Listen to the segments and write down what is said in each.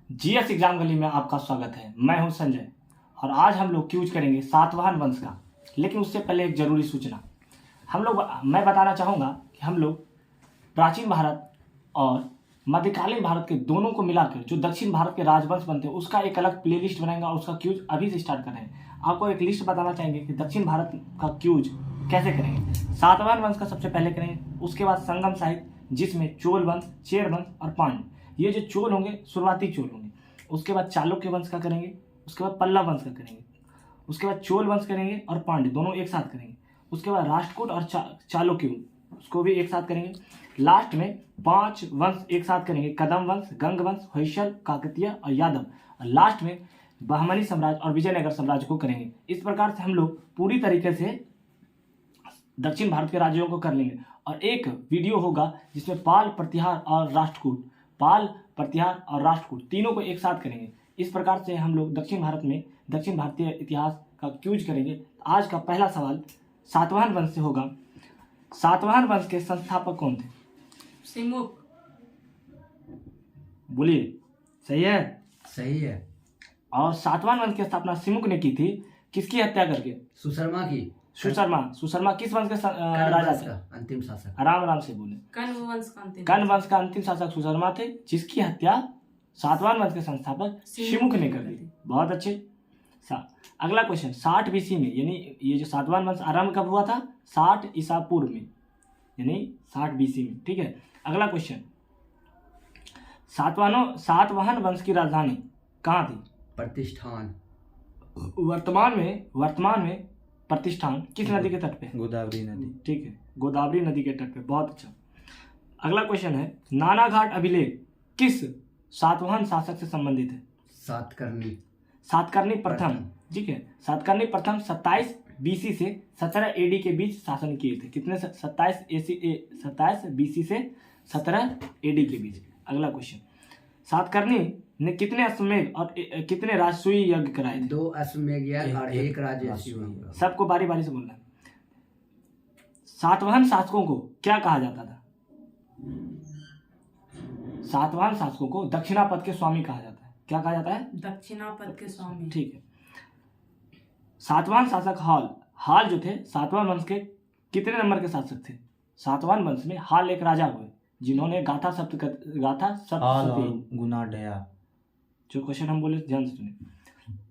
GS exam गली में आपका स्वागत है। मैं हूं संजय और आज हम लोग क्यूज करेंगे सातवाहन वंश का। लेकिन उससे पहले एक जरूरी सूचना मैं बताना चाहूँगा कि हम लोग प्राचीन भारत और मध्यकालीन भारत के दोनों को मिलाकर जो दक्षिण भारत के राजवंश बनते हैं उसका एक अलग प्लेलिस्ट बनाएंगे और उसका क्यूज अभी से स्टार्ट कर रहे हैं। आपको एक लिस्ट बताना चाहेंगे कि दक्षिण भारत का क्यूज कैसे करेंगे। सातवाहन वंश का सबसे पहले करेंगे, उसके बाद संगम साहित्य जिसमें चोल वंश, चेर वंश और पांड्य, ये जो चोल होंगे शुरुआती चोल होंगे। उसके बाद चालुक्य वंश का करेंगे, उसके बाद पल्लव वंश का करेंगे, उसके बाद चोल वंश करेंगे और पांड्य दोनों एक साथ करेंगे। उसके बाद राष्ट्रकूट और चालुक्य उसको भी एक साथ करेंगे। लास्ट में 5 वंश एक साथ करेंगे, कदम वंश, गंग वंश, होयसल, काकतीय और यादव। और लास्ट में बहमनी साम्राज्य और विजयनगर साम्राज्य को करेंगे। इस प्रकार से हम लोग पूरी तरीके से दक्षिण भारत के राज्यों को कर लेंगे। और एक वीडियो होगा जिसमें पाल, प्रतिहार और राष्ट्रकूट, पाल, प्रतिहार और राष्ट्रकूट तीनों को एक साथ करेंगे। इस प्रकार से हम लोग दक्षिण भारत में दक्षिण भारतीय इतिहास का क्यूज करेंगे। आज का पहला सवाल सातवाहन वंश से होगा। सातवाहन वंश के संस्थापक कौन थे? सिमुक। बोलिए, सही है? सही है। और सातवाहन वंश की स्थापना सिमुक ने की थी। किसकी हत्या करके? सुशर्मा की। सुशर्मा किस वंश के राजा थे? अंतिम शासक। आराम से बोले। कण्व वंश का अंतिम शासक सुशर्मा थे, जिसकी हत्या सातवाहन वंश के संस्थापक सिमुक ने कर दी। बहुत अच्छे। अगला क्वेश्चन, 60 बीसी में, यानी ये जो सातवाहन वंश आरंभ कब हुआ था? 60 ईसा पूर्व में, यानी 60 बीसी में। ठीक है। अगला क्वेश्चन, सातवाहन वंश की राजधानी कहाँ थी? प्रतिष्ठान। वर्तमान में प्रतिष्ठान किस नदी के तट पे? गोदावरी नदी। ठीक है, गोदावरी नदी के तट पे। बहुत अच्छा। अगला क्वेश्चन है, नानाघाट अभिलेख किस सातवाहन शासक से संबंधित है? सातकर्णी प्रथम। ठीक है, सातकर्णी प्रथम 27 बीसी से 17 एडी के बीच शासन किए थे। कितने? 27 बीसी से 17 एडी के बीच। अगला क्वेश्चन, सातकर्णी ने कितने अश्वमेध और कितने राजसूय यज्ञ कराए थे? 2 अश्वमेध यज्ञ और 1 राजसूय। सबको बारी बारी से बोलना है। सातवाहन शासकों को क्या कहा जाता था? सातवाहन शासकों को दक्षिणापथ के स्वामी कहा जाता है। क्या कहा जाता है? दक्षिणापथ के स्वामी। ठीक है। सातवाहन शासक हाल जो थे सातवाहन वंश के कितने नंबर के शासक थे? सातवाहन वंश में हाल एक राजा हुए जिन्होंने गाथा सप्तशती। जो क्वेश्चन हम बोले ध्यान से सुने।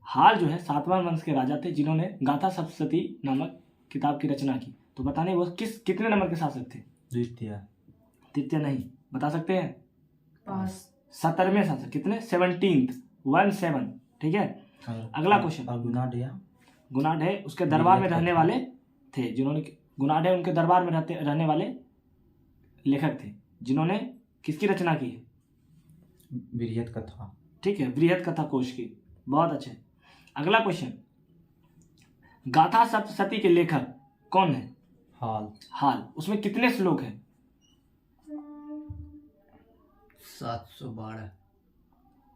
हाल जो है सातवाहन वंश के राजा थे जिन्होंने गाथा सप्तशती नामक किताब की रचना की। तो बताने वो कितने नंबर के शासक थे? द्वितीय नहीं, बता सकते हैं? 17वें शासक। कितने? 17। ठीक है। अगला क्वेश्चन, गुनाढे उसके दरबार में रहने वाले थे जिन्होंने, गुनाढे उनके दरबार में रहने वाले लेखक थे जिन्होंने किसकी रचना की है? बृहत कथा। ठीक है, बृहत कथा कोश की। बहुत अच्छे। अगला क्वेश्चन, गाथा सप्तशती के लेखक कौन है? हाल। उसमें कितने श्लोक हैं? 712।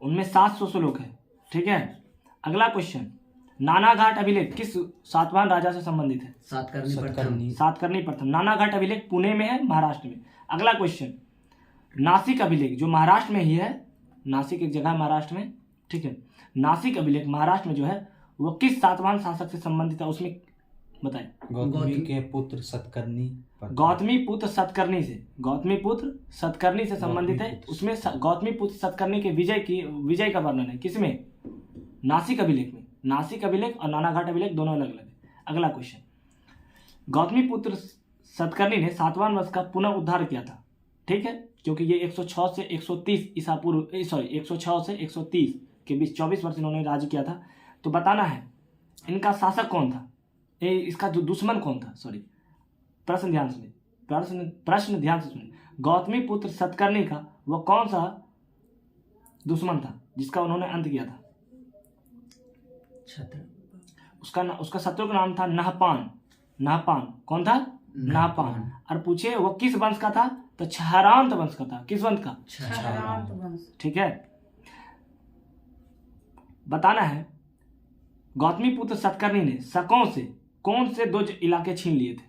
उनमें 700 श्लोक है। ठीक है। अगला क्वेश्चन, नानाघाट अभिलेख किस सातवाहन राजा से संबंधित है? सातकर्णी प्रथम। नानाघाट अभिलेख पुणे में है, महाराष्ट्र में। अगला क्वेश्चन, नासिक अभिलेख जो महाराष्ट्र में ही है, नासिक एक जगह महाराष्ट्र में। ठीक है, नासिक अभिलेख महाराष्ट्र में जो है वो किस सातवाहन शासक से संबंधित है? उसमें बताए। गौतमी के पुत्र सतकर्णी। गौतमी पुत्र सतकर्णी से संबंधित है। उसमें गौतमी पुत्र सतकर्णी के विजय का वर्णन है। किसमें? नासिक अभिलेख में। नासिक अभिलेख और नानाघाट अभिलेख दोनों अलग अलग है। अगला क्वेश्चन, गौतमी पुत्र सतकर्णी ने सातवाहन वंश का पुनः उद्धार किया था। ठीक है, क्योंकि ये 106 से 130 ईसा पूर्व 106 से 130 के बीच 24 वर्ष इन्होंने राज्य किया था। तो बताना है इनका शासक कौन था, इसका जो दुश्मन कौन था। प्रश्न ध्यान से सुने। गौतमी पुत्र सतकर्णी का वह कौन सा दुश्मन था जिसका उन्होंने अंत किया था? उसका शत्रु का नाम था नहपान। कौन था? नहपान। और पूछे वो किस वंश का था? तो क्षहरांत वंश का था। किस वंश का? क्षहरांत वंश। ठीक है। बताना है गौतमी पुत्र सतकर्णी ने शकों से कौन से 2 इलाके छीन लिए थे?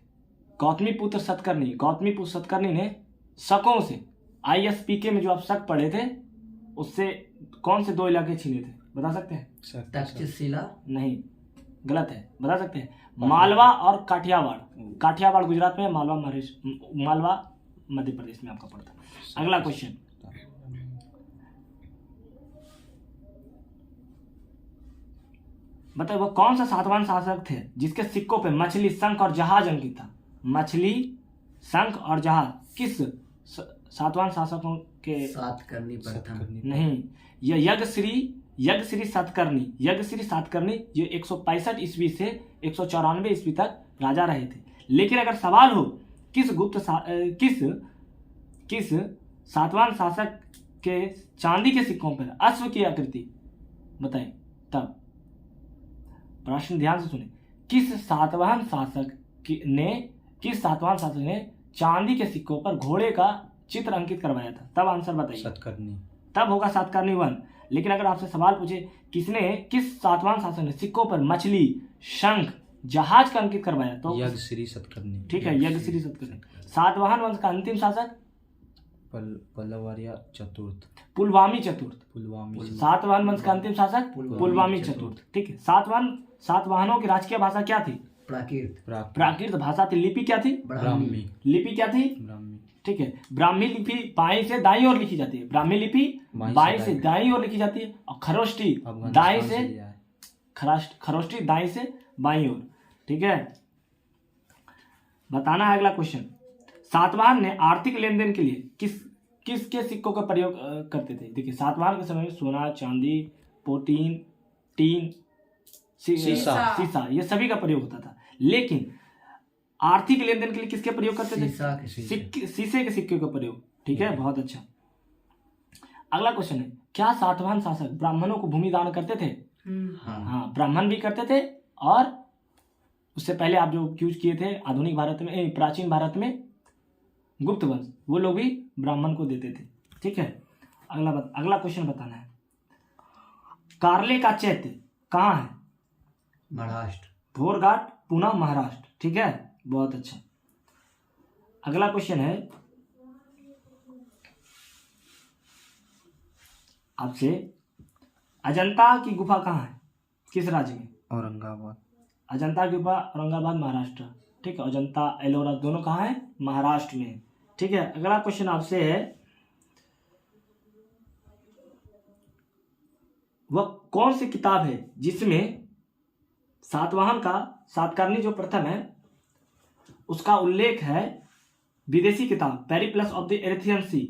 गौतमी पुत्र सतकर्णी ने शकों से, ISPK में जो आप शक पढ़े थे उससे कौन से 2 इलाके छीने थे, बता सकते हैं? तक्षशिला। नहीं, गलत है, बता सकते हैं? मालवा और काठियावाड़। काठियावाड़ गुजरात में, मालवा मालवा मध्य प्रदेश में आपका पड़ता है। अगला क्वेश्चन, बताइए वो कौन सा सातवाहन शासक थे जिसके सिक्कों पे मछली, शंख और जहाज अंकित था? मछली, शंख और जहाज किस सातवाहन शासकों के? सातकर्णी प्रथम। नहीं, यह यज्ञश्री सातकर्णी ये 165 ईस्वी से 194 ईस्वी तक राजा रहे थे। लेकिन अगर सवाल हो किस सातवाहन शासक के चांदी के सिक्कों पर अश्व की आकृति, बताएं, तब प्रश्न ध्यान से सुने। किस सातवाहन शासक ने चांदी के सिक्कों पर घोड़े का चित्र अंकित करवाया था? तब आंसर बताइए। सातकर्णी। तब होगा सातकर्णी 1। लेकिन अगर आपसे सवाल पूछे किस सातवाहन शासक ने सिक्कों पर मछली, शंख, जहाज का अंकित करवाया, तो यज्ञश्री सातकर्णी। ठीक है, यज्ञश्री सातकर्णी। सातवाहन वंश का अंतिम शासक पल्लवारिया चतुर्थ। पुलवामी चतुर्थ। सातवाहन वंश का अंतिम शासक पुलवामी चतुर्थ। ठीक है। सातवाहनों की राजकीय भाषा क्या थी? प्राकृत भाषा थी। लिपि क्या थी? ब्राह्मी। लिपि क्या थी? ब्राह्मी। ठीक है। ब्राह्मी लिपि बाईं से दाईं ओर लिखी जाती है। ब्राह्मी लिपि बाईं से दाईं ओर लिखी जाती है, और खरोष्टी दाईं से बाईं ओर। ठीक है, बताना है अगला क्वेश्चन। सातवाहन ने आर्थिक लेन देन के लिए किसके सिक्कों का प्रयोग करते थे? देखिए, सातवाहन के समय में सोना, चांदी, पोटीन, टीन, सीसा, ये सभी का प्रयोग होता था। लेकिन आर्थिक लेन देन के लिए किसके प्रयोग करते थे? शीशे के सिक्के का प्रयोग। ठीक है, बहुत अच्छा। अगला क्वेश्चन है, क्या सातवाहन शासक ब्राह्मणों को भूमि दान करते थे? हाँ, ब्राह्मण भी करते थे, और उससे पहले आप जो यूज किए थे आधुनिक भारत में, प्राचीन भारत में गुप्त वंश, वो लोग भी ब्राह्मण को देते थे। ठीक है, अगला क्वेश्चन बताना है। कार्ले का चैत्य कहाँ है? महाराष्ट्र। भोरघाट, पुणे, महाराष्ट्र। ठीक है, बहुत अच्छा। अगला क्वेश्चन है आपसे, अजंता की गुफा कहाँ है? किस राज्य में? औरंगाबाद। अजंता की गुफा औरंगाबाद, महाराष्ट्र। ठीक है, अजंता, एलोरा दोनों कहाँ है? महाराष्ट्र में। ठीक है, अगला क्वेश्चन आपसे है, वह कौन सी किताब है जिसमें सातवाहन का सातकर्णी जो प्रथम है उसका उल्लेख है? विदेशी किताब, पेरिप्लस ऑफ द एरेथियन सी।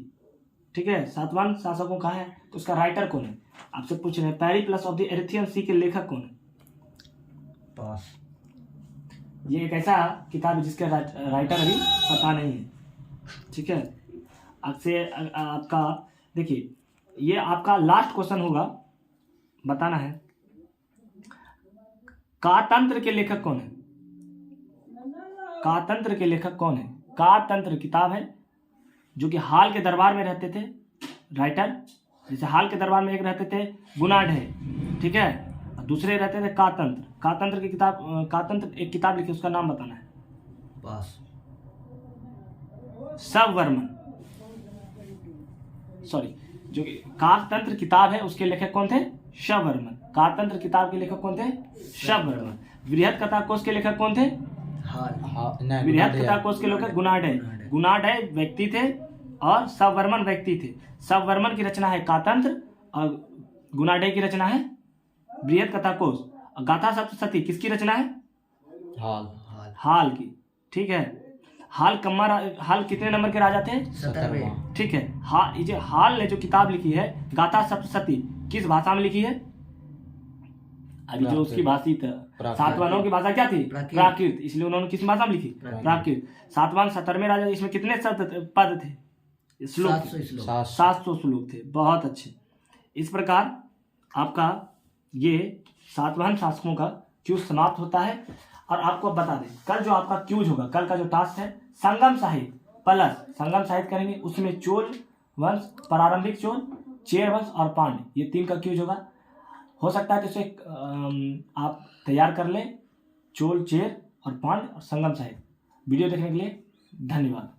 ठीक है, सातवाहन शासकों का है, तो उसका राइटर कौन है? आपसे पूछ रहे हैं, पेरिप्लस ऑफ द एरेथियन सी के लेखक कौन है? पास। ये एक ऐसा किताब है जिसके राइटर अभी पता नहीं है। ठीक है, आपसे आपका देखिए, ये आपका लास्ट क्वेश्चन होगा, बताना है कातंत्र के लेखक कौन है? कातंत्र के लेखक कौन है? कातंत्र किताब है जो कि हाल के दरबार में रहते थे राइटर। जैसे हाल के दरबार में एक रहते थे गुनाढे, ठीक है, और दूसरे रहते थे कातंत्र। कातंत्र की किताब, कातंत्र एक किताब लिखी, उसका नाम बताना है। पास। सबवर्मन, सॉरी, जो कि कातंत्र किताब है उसके लेखक कौन थे? शबवर्मन। कातंत्र किताब के लेखक कौन थे? शबवर्मन। बृहद कथा कोश के लेखक कौन थे? बृहद कथा कोश के लेखक गुनाढे। गुनाढे व्यक्ति थे और सबवर्मन व्यक्ति थे। सबवर्मन की रचना है कातंत्र, और गुनाढे की रचना है बृहद कथा कोश। और गाथा सप्तशती किसकी रचना है? हाल की। ठीक है, हाल कितने नंबर के राजा थे? 17वें। ठीक है, हाल ने जो किताब लिखी है गाथा सप्तशती, किस भाषा में लिखी है? अभी जो उसकी भाषी था, सातवाहनों की भाषा क्या थी? प्राकृत। इसलिए उन्होंने किस भाषा में लिखी? प्राकृत। सातवाहन 17वें राजा, इसमें कितने पद थे? श्लोक 700 श्लोक थे। बहुत अच्छे। इस प्रकार आपका ये सातवाहन शासकों का क्यूज समाप्त होता है। और आपको बता दें, कल जो आपका क्यूज होगा, कल का जो टास्क है, संगम साहित्य प्लस संगम साहित्य करेंगे। उसमें चोल वंश, प्रारंभिक चोल, चेर वंश और पांड्य, ये 3 का क्यूज होगा। हो सकता है तो इसे आप तैयार कर लें, चोल, चेर और पांड्य और संगम साहित्य। वीडियो देखने के लिए धन्यवाद।